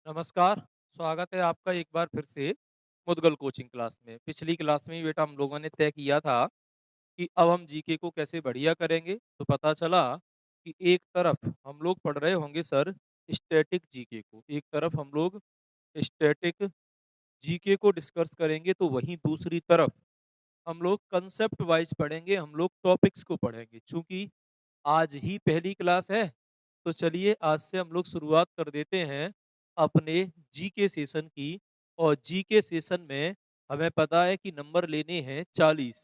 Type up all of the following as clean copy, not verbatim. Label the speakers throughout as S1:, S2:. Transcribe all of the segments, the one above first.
S1: नमस्कार, स्वागत है आपका एक बार फिर से मुद्गल कोचिंग क्लास में। पिछली क्लास में ही बेटा हम लोगों ने तय किया था कि अब हम जीके को कैसे बढ़िया करेंगे। तो पता चला कि एक तरफ हम लोग पढ़ रहे होंगे सर स्टैटिक जीके को, एक तरफ हम लोग स्टैटिक जीके को डिस्कस करेंगे, तो वहीं दूसरी तरफ हम लोग कंसेप्ट वाइज़ पढ़ेंगे, हम लोग टॉपिक्स को पढ़ेंगे। चूँकि आज ही पहली क्लास है, तो चलिए आज से हम लोग शुरुआत कर देते हैं अपने जीके सेशन की। और जीके सेशन में हमें पता है कि नंबर लेने हैं 40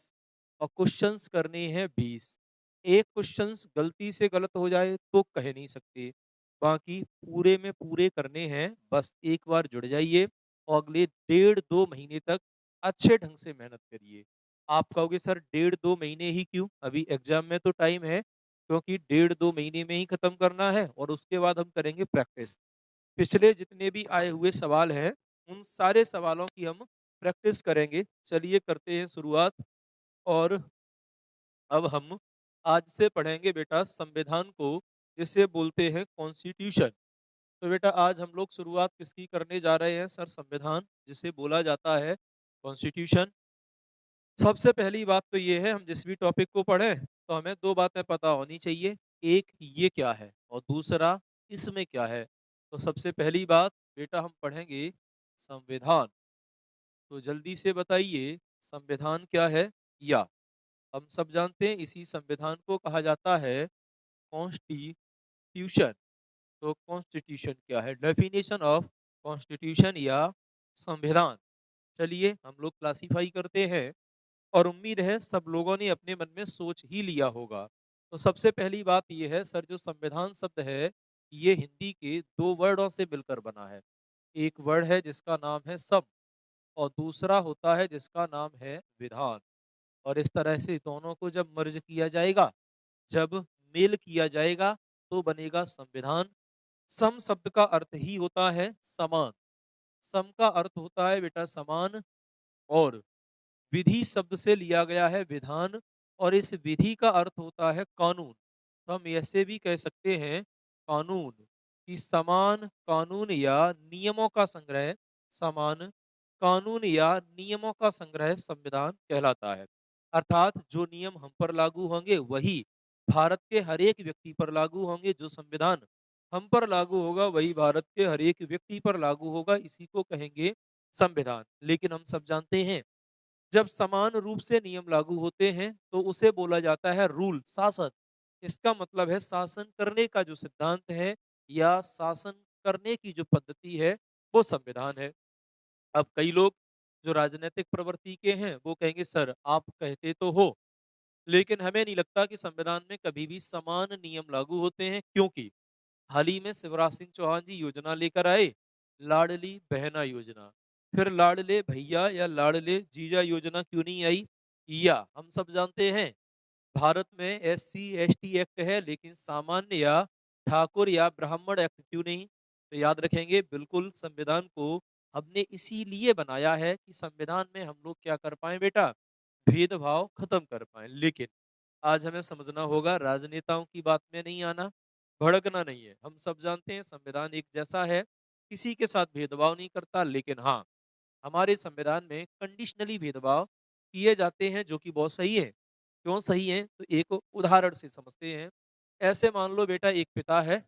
S1: और क्वेश्चंस करने हैं 20। एक क्वेश्चंस गलती से गलत हो जाए तो कह नहीं सकते, बाकी पूरे में पूरे करने हैं। बस एक बार जुड़ जाइए और अगले डेढ़ 2 महीने तक अच्छे ढंग से मेहनत करिए। आप कहोगे सर डेढ़ 2 महीने ही क्यों? अभी एग्ज़ाम में तो टाइम है, क्योंकि डेढ़ 2 महीने में ही खत्म करना है और उसके बाद हम करेंगे प्रैक्टिस। पिछले जितने भी आए हुए सवाल हैं, उन सारे सवालों की हम प्रैक्टिस करेंगे। चलिए करते हैं शुरुआत। और अब हम आज से पढ़ेंगे बेटा संविधान को, जिसे बोलते हैं कॉन्स्टिट्यूशन। तो बेटा आज हम लोग शुरुआत किसकी करने जा रहे हैं? सर संविधान, जिसे बोला जाता है कॉन्स्टिट्यूशन। सबसे पहली बात तो ये है, हम जिस भी टॉपिक को पढ़ें तो हमें 2 बातें पता होनी चाहिए। एक ये क्या है और दूसरा इसमें क्या है। तो सबसे पहली बात बेटा हम पढ़ेंगे संविधान। तो जल्दी से बताइए संविधान क्या है? या हम सब जानते हैं इसी संविधान को कहा जाता है कॉन्स्टिट्यूशन। तो कॉन्स्टिट्यूशन क्या है? डेफिनेशन ऑफ कॉन्स्टिट्यूशन या संविधान। चलिए हम लोग क्लासिफाई करते हैं और उम्मीद है सब लोगों ने अपने मन में सोच ही लिया होगा। तो सबसे पहली बात ये है सर, जो संविधान शब्द है ये हिंदी के 2 वर्डों से मिलकर बना है। एक वर्ड है जिसका नाम है सम और दूसरा होता है जिसका नाम है विधान। और इस तरह से दोनों को जब मर्ज किया जाएगा, जब मेल किया जाएगा, तो बनेगा संविधान। सम शब्द का अर्थ ही होता है समान। सम का अर्थ होता है बेटा समान। और विधि शब्द से लिया गया है विधान, और इस विधि का अर्थ होता है कानून। तो हम ऐसे भी कह सकते हैं कानून, कि समान कानून या नियमों का संग्रह, समान कानून या नियमों का संग्रह संविधान कहलाता है। अर्थात जो नियम हम पर लागू होंगे वही भारत के हर एक व्यक्ति पर लागू होंगे। जो संविधान हम पर लागू होगा वही भारत के हर एक व्यक्ति पर लागू होगा। इसी को कहेंगे संविधान। लेकिन हम सब जानते हैं, जब समान रूप से नियम लागू होते हैं तो उसे बोला जाता है रूल, शासन। इसका मतलब है शासन करने का जो सिद्धांत है या शासन करने की जो पद्धति है, वो संविधान है। अब कई लोग जो राजनीतिक प्रवृत्ति के हैं वो कहेंगे सर आप कहते तो हो, लेकिन हमें नहीं लगता कि संविधान में कभी भी समान नियम लागू होते हैं। क्योंकि हाल ही में शिवराज सिंह चौहान जी योजना लेकर आए, लाडली बहना योजना। फिर लाडले भैया या लाडले जीजा योजना क्यों नहीं आई? या हम सब जानते हैं भारत में एससी एसटी एक्ट है, लेकिन सामान्य या ठाकुर या ब्राह्मण एक्ट क्यों नहीं? तो याद रखेंगे बिल्कुल संविधान को हमने इसीलिए बनाया है कि संविधान में हम लोग क्या कर पाए बेटा, भेदभाव खत्म कर पाए। लेकिन आज हमें समझना होगा, राजनेताओं की बात में नहीं आना, भड़कना नहीं है। हम सब जानते हैं संविधान एक जैसा है, किसी के साथ भेदभाव नहीं करता। लेकिन हाँ, हमारे संविधान में कंडीशनली भेदभाव किए जाते हैं, जो कि बहुत सही है। क्यों सही है? तो एक उदाहरण से समझते हैं। ऐसे मान लो बेटा एक पिता है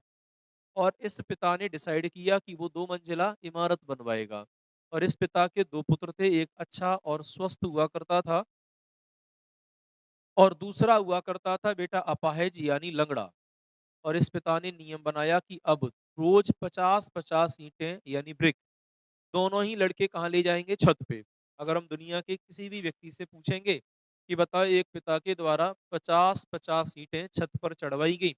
S1: और इस पिता ने डिसाइड किया कि वो 2 मंजिला इमारत बनवाएगा। और इस पिता के 2 पुत्र थे, एक अच्छा और स्वस्थ हुआ करता था और दूसरा हुआ करता था बेटा अपाहिज यानी लंगड़ा। और इस पिता ने नियम बनाया कि अब रोज 50-50 ईंटें यानी ब्रिक, दोनों ही लड़के कहाँ ले जाएंगे? छत पे। अगर हम दुनिया के किसी भी व्यक्ति से पूछेंगे कि बताओ एक पिता के द्वारा 50-50 ईंटें छत पर चढ़वाई गई,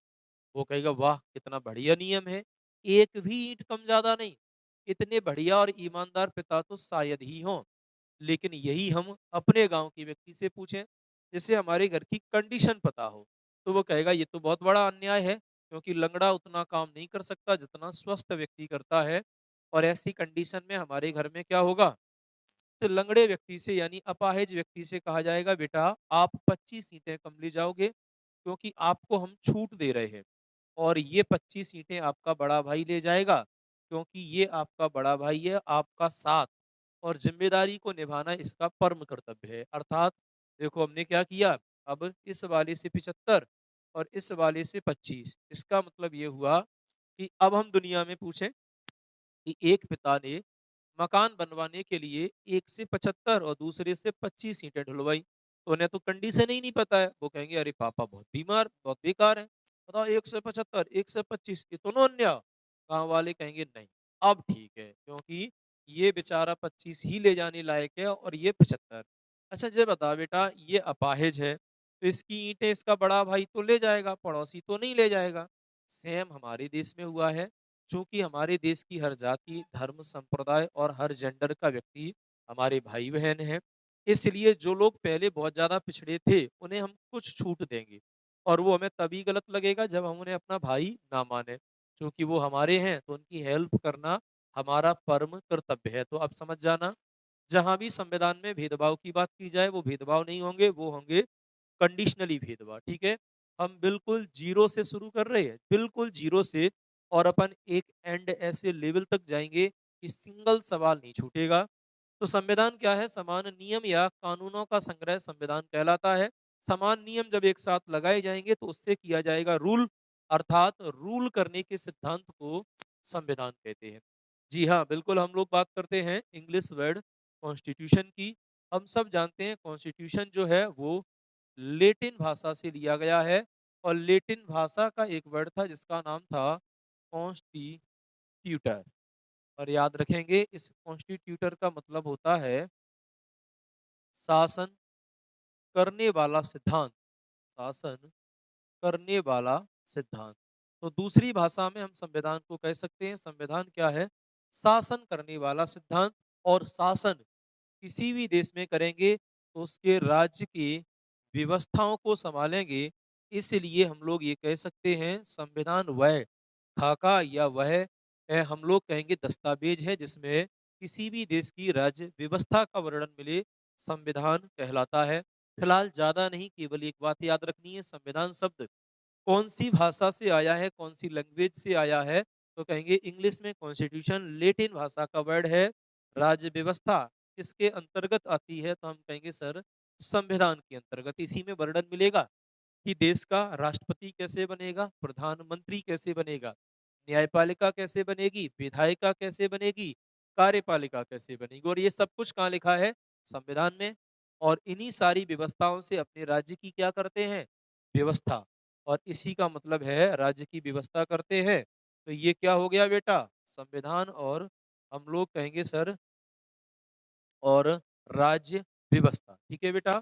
S1: वो कहेगा वाह कितना बढ़िया नियम है, एक भी ईंट कम ज्यादा नहीं। इतने बढ़िया और ईमानदार पिता तो शायद ही हों। लेकिन यही हम अपने गांव के व्यक्ति से पूछें, जिसे हमारे घर की कंडीशन पता हो, तो वो कहेगा ये तो बहुत बड़ा अन्याय है, क्योंकि लंगड़ा उतना काम नहीं कर सकता जितना स्वस्थ व्यक्ति करता है। और ऐसी कंडीशन में हमारे घर में क्या होगा? तो लंगड़े व्यक्ति से यानी अपाहिज व्यक्ति से कहा जाएगा बेटा आप 25 सीटें कम ले जाओगे, क्योंकि आपको हम छूट दे रहे हैं। और ये 25 सीटें आपका बड़ा भाई ले जाएगा, क्योंकि ये आपका बड़ा भाई है, आपका साथ और ज़िम्मेदारी को निभाना इसका परम कर्तव्य है। अर्थात देखो हमने क्या किया, अब इस वाले से 75 और इस वाले से 25, इसका मतलब ये हुआ कि अब हम दुनिया में पूछें कि एक पिता ने मकान बनवाने के लिए एक से 75 और दूसरे से 25 ईंटें ढुलवाई, तो उन्हें तो कंडीशन ही नहीं पता है। वो कहेंगे अरे पापा बहुत बीमार, बहुत बेकार है, बताओ 1 से 75, 1 से 25 ये तो न्योन्या। गाँव वाले कहेंगे नहीं, अब ठीक है, क्योंकि ये बेचारा 25 ही ले जाने लायक है और ये 75। अच्छा ये बता बेटा, ये अपाहिज है, तो इसकी ईंटें इसका बड़ा भाई तो ले जाएगा, पड़ोसी तो नहीं ले जाएगा। सेम हमारे देश में हुआ है। चूँकि हमारे देश की हर जाति, धर्म, संप्रदाय और हर जेंडर का व्यक्ति हमारे भाई-बहन हैं। इसलिए जो लोग पहले बहुत ज़्यादा पिछड़े थे, उन्हें हम कुछ छूट देंगे और वो हमें तभी गलत लगेगा जब हम उन्हें अपना भाई ना मानें। चूँकि वो हमारे हैं, तो उनकी हेल्प करना हमारा परम कर्तव्य है। तो अब समझ जाना, जहाँ भी संविधान में भेदभाव की बात की जाए, वो भेदभाव नहीं होंगे, वो होंगे कंडीशनली भेदभाव, ठीक है? हम बिल्कुल ज़ीरो से शुरू कर रहे हैं, बिल्कुल ज़ीरो से और अपन एक एंड ऐसे लेवल तक जाएँगे कि सिंगल सवाल नहीं छूटेगा। तो संविधान क्या है? समान नियम या कानूनों का संग्रह संविधान कहलाता है। समान नियम जब एक साथ लगाए जाएँगे तो उससे किया जाएगा रूल, अर्थात रूल करने के सिद्धांत को संविधान कहते हैं। जी हाँ, बिल्कुल हम लोग बात करते हैं इंग्लिश वर्ड कॉन्स्टिट्यूशन की। हम सब जानते हैं कॉन्स्टिट्यूशन जो है वो लैटिन भाषा से लिया गया है और लैटिन भाषा का एक वर्ड था जिसका नाम था कॉन्स्टिट्यूटर। और याद रखेंगे इस कॉन्स्टिट्यूटर का मतलब होता है शासन करने वाला सिद्धांत, शासन करने वाला सिद्धांत। तो दूसरी भाषा में हम संविधान को कह सकते हैं, संविधान क्या है? शासन करने वाला सिद्धांत। और शासन किसी भी देश में करेंगे तो उसके राज्य की व्यवस्थाओं को संभालेंगे। इसलिए हम लोग ये कह सकते हैं संविधान वह खाका या वह हम लोग कहेंगे दस्तावेज है जिसमें किसी भी देश की राज्य व्यवस्था का वर्णन मिले, संविधान कहलाता है। फिलहाल ज्यादा नहीं, केवल एक बात याद रखनी है, संविधान शब्द कौन सी भाषा से आया है, कौन सी लैंग्वेज से आया है, तो कहेंगे इंग्लिश में कॉन्स्टिट्यूशन लैटिन भाषा का वर्ड है। राज्य व्यवस्था किसके अंतर्गत आती है, तो हम कहेंगे सर संविधान के अंतर्गत। इसी में वर्णन मिलेगा कि देश का राष्ट्रपति कैसे बनेगा, प्रधानमंत्री कैसे बनेगा, न्यायपालिका कैसे बनेगी, विधायिका कैसे बनेगी, कार्यपालिका कैसे बनेगी, और ये सब कुछ कहाँ लिखा है? संविधान में। और इन्हीं सारी व्यवस्थाओं से अपने राज्य की क्या करते हैं? व्यवस्था। और इसी का मतलब है राज्य की व्यवस्था करते हैं। तो ये क्या हो गया बेटा? संविधान और हम लोग कहेंगे सर और राज्य व्यवस्था। ठीक है बेटा?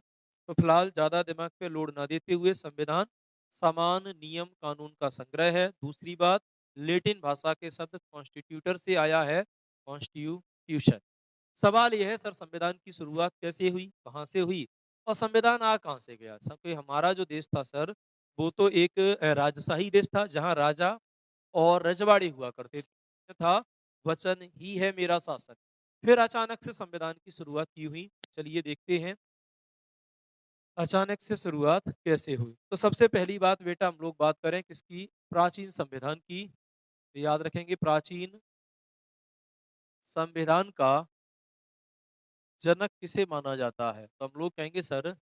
S1: तो फिलहाल ज़्यादा दिमाग पे लोड ना देते हुए, संविधान समान नियम कानून का संग्रह है। दूसरी बात, लैटिन भाषा के शब्द कॉन्स्टिट्यूटर से आया है, कॉन्स्टिट्यूशन। सवाल यह है सर संविधान की शुरुआत कैसे हुई, कहाँ से हुई और संविधान आ कहाँ से गया? सब कोई हमारा जो देश था सर, वो तो एक राजशाही देश था जहाँ राजा और रजवाड़े हुआ करते थे। था वचन ही है मेरा शासन। फिर अचानक से संविधान की शुरुआत की हुई। चलिए देखते हैं अचानक से शुरुआत कैसे हुई। तो सबसे पहली बात बेटा हम लोग बात करें किसकी? प्राचीन संविधान की। तो याद रखेंगे प्राचीन संविधान का जनक किसे माना जाता है? तो हम लोग कहेंगे सर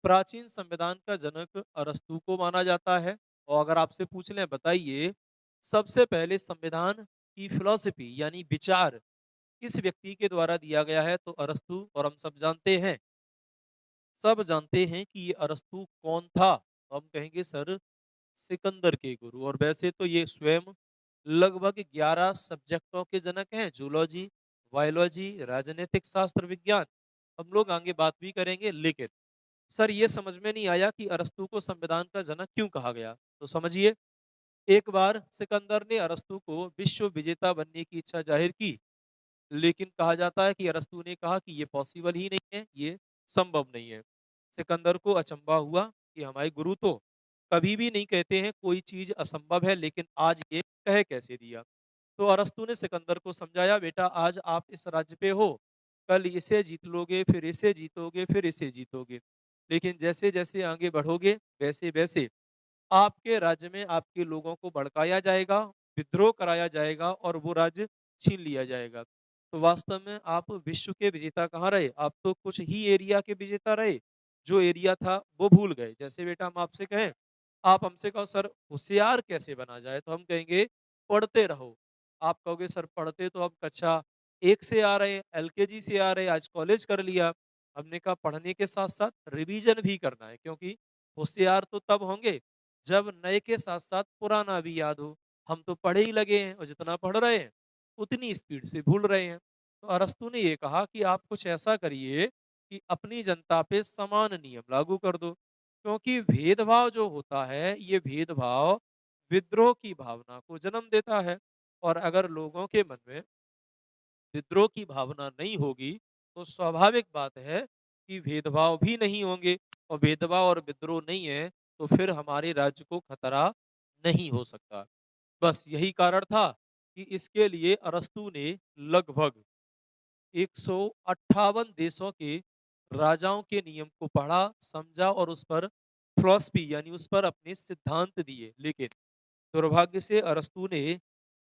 S1: प्राचीन संविधान का जनक अरस्तु को माना जाता है। और अगर आपसे पूछ लें बताइए सबसे पहले संविधान की फिलॉसफी यानी विचार किस व्यक्ति के द्वारा दिया गया है? तो अरस्तु। और हम सब जानते हैं कि ये अरस्तु कौन था? तो हम कहेंगे सर सिकंदर के गुरु। और वैसे तो ये स्वयं लगभग 11 सब्जेक्टों के जनक हैं, जूलॉजी, बायोलॉजी, राजनीतिक शास्त्र, विज्ञान। हम लोग आगे बात भी करेंगे, लेकिन सर ये समझ में नहीं आया कि अरस्तु को संविधान का जनक क्यों कहा गया। तो समझिए, एक बार सिकंदर ने अरस्तु को विश्व विजेता बनने की इच्छा जाहिर की, लेकिन कहा जाता है कि अरस्तु ने कहा कि ये पॉसिबल ही नहीं है, ये संभव नहीं है। सिकंदर को अचंभा हुआ कि हमारे गुरु तो कभी भी नहीं कहते हैं कोई चीज असंभव है, लेकिन आज ये कह कैसे दिया। तो अरस्तु ने सिकंदर को समझाया, बेटा आज आप इस राज्य पे हो, कल इसे जीत लोगे, फिर इसे जीतोगे, फिर इसे जीतोगे, लेकिन जैसे जैसे आगे बढ़ोगे वैसे वैसे आपके राज्य में आपके लोगों को भड़काया जाएगा, विद्रोह कराया जाएगा और वो राज्य छीन लिया जाएगा। तो वास्तव में आप विश्व के विजेता कहाँ रहे? आप तो कुछ ही एरिया के विजेता रहे, जो एरिया था वो भूल गए। जैसे बेटा हम आपसे कहें, आप हमसे कहो सर होशियार कैसे बना जाए? तो हम कहेंगे पढ़ते रहो। आप कहोगे सर पढ़ते तो हम कक्षा 1 से आ रहे हैं, एलकेजी से आ रहे हैं, आज कॉलेज कर लिया। हमने कहा पढ़ने के साथ-साथ रिवीजन भी करना है, क्योंकि होशियार तो तब होंगे जब नए के साथ-साथ पुराना भी याद हो। हम तो पढ़े ही लगे हैं और जितना पढ़ रहे हैं, उतनी स्पीड से भूल रहे हैं। तो अरस्तू ने ये कहा कि आप कुछ ऐसा करिए कि अपनी जनता पे समान नियम लागू कर दो, क्योंकि भेदभाव जो होता है, ये भेदभाव विद्रोह की भावना को जन्म देता है और अगर लोगों के मन में विद्रोह की भावना नहीं होगी, तो स्वाभाविक बात है कि भेदभाव भी नहीं होंगे और भेदभाव और विद्रोह नहीं है, तो फिर हमारे राज्य को खतरा नहीं हो सकता। बस यही कारण था कि इसके लिए अरस्तू ने लगभग 158 देशों के राजाओं के नियम को पढ़ा, समझा और उस पर फिलॉसफी यानी उस पर अपने सिद्धांत दिए। लेकिन दुर्भाग्य से अरस्तू ने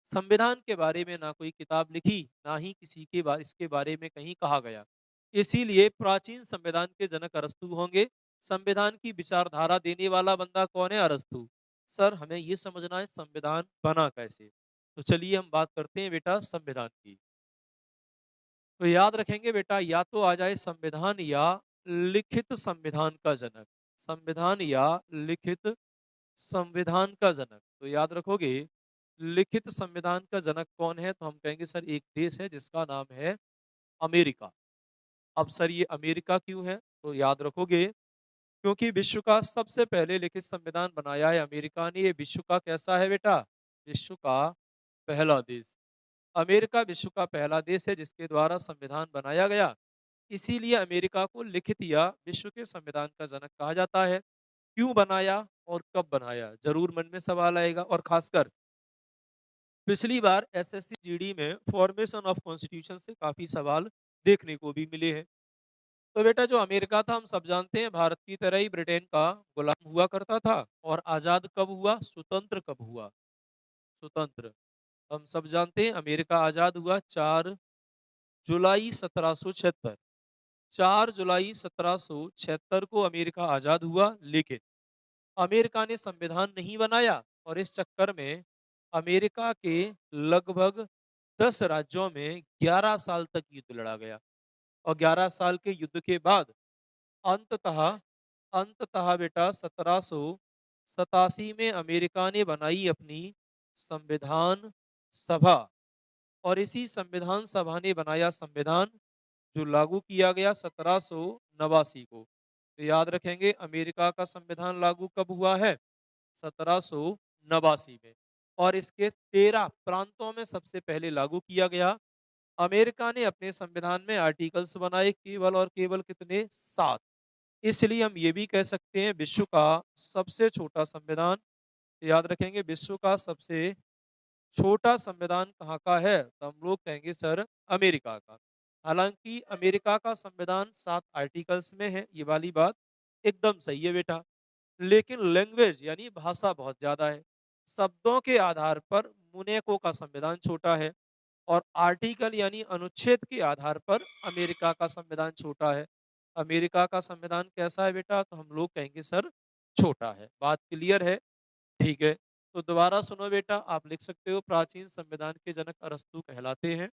S1: संविधान के बारे में ना कोई किताब लिखी, ना ही किसी के इसके बारे में कहीं कहा गया। इसीलिए प्राचीन संविधान के जनक अरस्तू होंगे। संविधान की विचारधारा देने वाला बंदा कौन है? अरस्तू। सर हमें ये समझना है संविधान बना कैसे? तो चलिए हम बात करते हैं बेटा संविधान की। तो याद रखेंगे बेटा, या तो आ जाए संविधान या लिखित संविधान का जनक। संविधान या लिखित संविधान का जनक। तो याद रखोगे लिखित संविधान का जनक कौन है? तो हम कहेंगे सर एक देश है जिसका नाम है अमेरिका। अब सर ये अमेरिका क्यों है? तो याद रखोगे क्योंकि विश्व का सबसे पहले लिखित संविधान बनाया है अमेरिका ने। ये विश्व का कैसा है बेटा? विश्व का पहला देश। अमेरिका विश्व का पहला देश है जिसके द्वारा संविधान बनाया गया। इसीलिए अमेरिका को लिखित या विश्व के संविधान का जनक कहा जाता है। क्यों बनाया और कब बनाया? जरूर मन में सवाल आएगा और खासकर पिछली बार एसएससी जीडी में फॉर्मेशन ऑफ कॉन्स्टिट्यूशन से काफी सवाल देखने को भी मिले हैं। तो बेटा जो अमेरिका था हम सब जानते हैं भारत की तरह ही ब्रिटेन का गुलाम हुआ करता था। और आजाद कब हुआ? स्वतंत्र कब हुआ? स्वतंत्र हम सब जानते हैं अमेरिका आजाद हुआ 4 जुलाई 1776। 4 जुलाई 1776 को अमेरिका आजाद हुआ। लेकिन अमेरिका ने संविधान नहीं बनाया और इस चक्कर में अमेरिका के लगभग 10 राज्यों में 11 साल तक युद्ध लड़ा गया और 11 साल के युद्ध के बाद अंततः अंततः बेटा 1787 में अमेरिका ने बनाई अपनी संविधान सभा और इसी संविधान सभा ने बनाया संविधान जो लागू किया गया 1789 को। तो याद रखेंगे अमेरिका का संविधान लागू कब हुआ है? 1789 में। और इसके 13 प्रांतों में सबसे पहले लागू किया गया। अमेरिका ने अपने संविधान में आर्टिकल्स बनाए केवल और केवल कितने? 7। इसलिए हम ये भी कह सकते हैं विश्व का सबसे छोटा संविधान। याद रखेंगे विश्व का सबसे छोटा संविधान कहाँ का है? तो हम लोग कहेंगे सर अमेरिका का। हालांकि अमेरिका का संविधान 7 आर्टिकल्स में है, ये वाली बात एकदम सही है बेटा। लेकिन लैंग्वेज यानी भाषा बहुत ज्यादा है। शब्दों के आधार पर मुनेको का संविधान छोटा है और आर्टिकल यानी अनुच्छेद के आधार पर अमेरिका का संविधान छोटा है। अमेरिका का संविधान कैसा है बेटा? तो हम लोग कहेंगे सर छोटा है। बात क्लियर है? ठीक है। तो दोबारा सुनो बेटा, आप लिख सकते हो प्राचीन संविधान के जनक अरस्तु कहलाते हैं।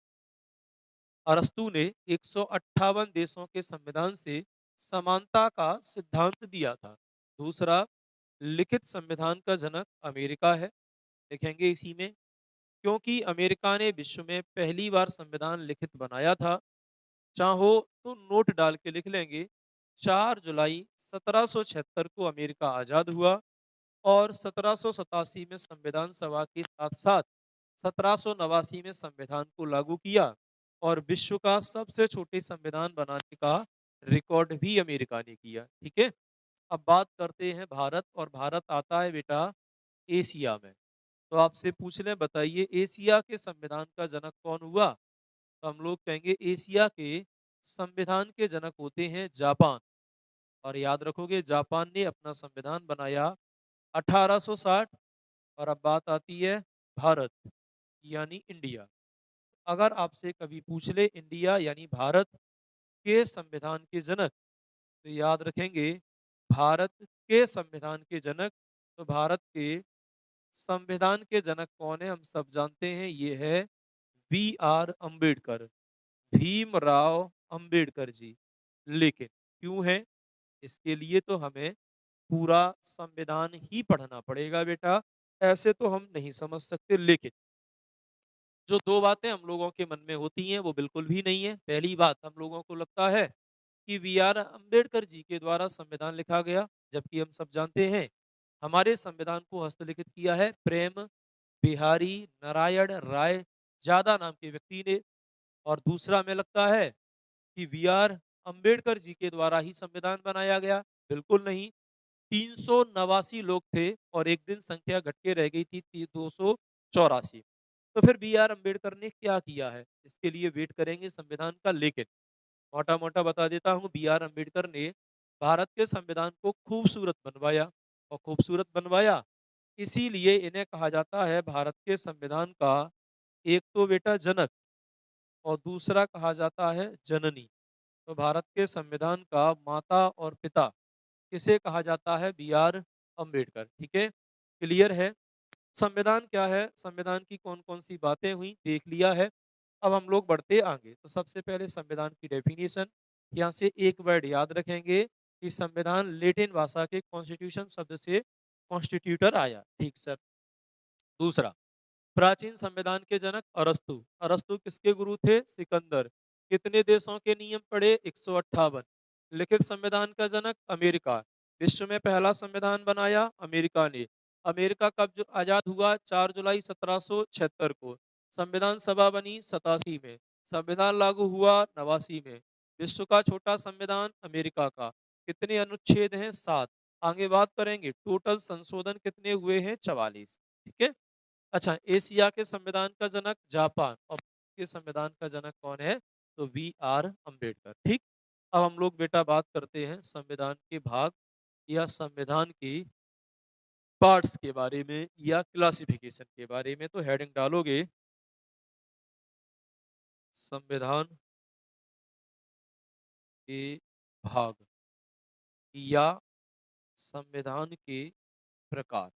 S1: अरस्तु ने 158 देशों के संविधान से समानता का सिद्धांत दिया था। दूसरा, लिखित संविधान का जनक अमेरिका है, लिखेंगे इसी में, क्योंकि अमेरिका ने विश्व में पहली बार संविधान लिखित बनाया था। चाहो तो नोट डाल के लिख लेंगे, 4 जुलाई 1776 को अमेरिका आजाद हुआ और 1787 में संविधान सभा के साथ साथ 1789 में संविधान को लागू किया और विश्व का सबसे छोटे संविधान बनाने का रिकॉर्ड भी अमेरिका ने किया। ठीक है। अब बात करते हैं भारत और भारत आता है बेटा एशिया में। तो आपसे पूछ लें, बताइए एशिया के संविधान का जनक कौन हुआ? तो हम लोग कहेंगे एशिया के संविधान के जनक होते हैं जापान। और याद रखोगे जापान ने अपना संविधान बनाया 1860। और अब बात आती है भारत यानी इंडिया। अगर आपसे कभी पूछ ले इंडिया यानी भारत के संविधान के जनक, तो याद रखेंगे भारत के संविधान के जनक। तो भारत के संविधान के जनक कौन है, हम सब जानते हैं, ये है बी आर अम्बेडकर, भीमराव अंबेडकर जी। लेकिन क्यों है, इसके लिए तो हमें पूरा संविधान ही पढ़ना पड़ेगा बेटा, ऐसे तो हम नहीं समझ सकते। लेकिन जो दो बातें हम लोगों के मन में होती हैं वो बिल्कुल भी नहीं है। पहली बात, हम लोगों को लगता है कि बी आर अम्बेडकर जी के द्वारा संविधान लिखा गया, जबकि हम सब जानते हैं हमारे संविधान को हस्तलिखित किया है प्रेम बिहारी नारायण राय जादा नाम के व्यक्ति ने। और दूसरा हमें लगता है कि बी आर अम्बेडकर जी के द्वारा ही संविधान बनाया गया, बिल्कुल नहीं। 389 लोग थे और एक दिन संख्या घट के रह गई थी 284। तो फिर बी आर अम्बेडकर ने क्या किया है, इसके लिए वेट करेंगे संविधान का। लेकिन मोटा मोटा बता देता हूँ, बी आर अम्बेडकर ने भारत के संविधान को खूबसूरत बनवाया, और खूबसूरत बनवाया इसीलिए इन्हें कहा जाता है भारत के संविधान का एक तो बेटा जनक, और दूसरा कहा जाता है जननी। तो भारत के संविधान का माता और पिता किसे कहा जाता है, बी आर अम्बेडकर। ठीक है, क्लियर है। संविधान क्या है, संविधान की कौन कौन सी बातें हुई देख लिया है। अब हम लोग बढ़ते आगे। तो सबसे पहले संविधान की डेफिनेशन, यहाँ से एक वर्ड याद रखेंगे कि संविधान लेटिन भाषा के कॉन्स्टिट्यूशन शब्द से कॉन्स्टिट्यूटर आया। ठीक सर। दूसरा, प्राचीन संविधान के जनक अरस्तु। अरस्तु किसके गुरु थे, सिकंदर। कितने देशों के नियम पढ़े, 158। लिखित संविधान का जनक अमेरिका। विश्व में पहला संविधान बनाया अमेरिका ने। अमेरिका कब आजाद हुआ, 4 जुलाई 1776 को। संविधान सभा बनी 87 में। संविधान लागू हुआ 89 में। विश्व का छोटा संविधान अमेरिका का। कितने अनुच्छेद हैं, 7। आगे बात करेंगे टोटल संशोधन कितने हुए हैं, 44। ठीक है। अच्छा, एशिया के संविधान का जनक जापान, और के संविधान का जनक कौन है, तो बी आर अम्बेडकर। ठीक। अब हम लोग बेटा बात करते हैं संविधान के भाग या संविधान की पार्ट्स के बारे में या क्लासिफिकेशन के बारे में। तो हेडिंग डालोगे संविधान के भाग या संविधान के प्रकार।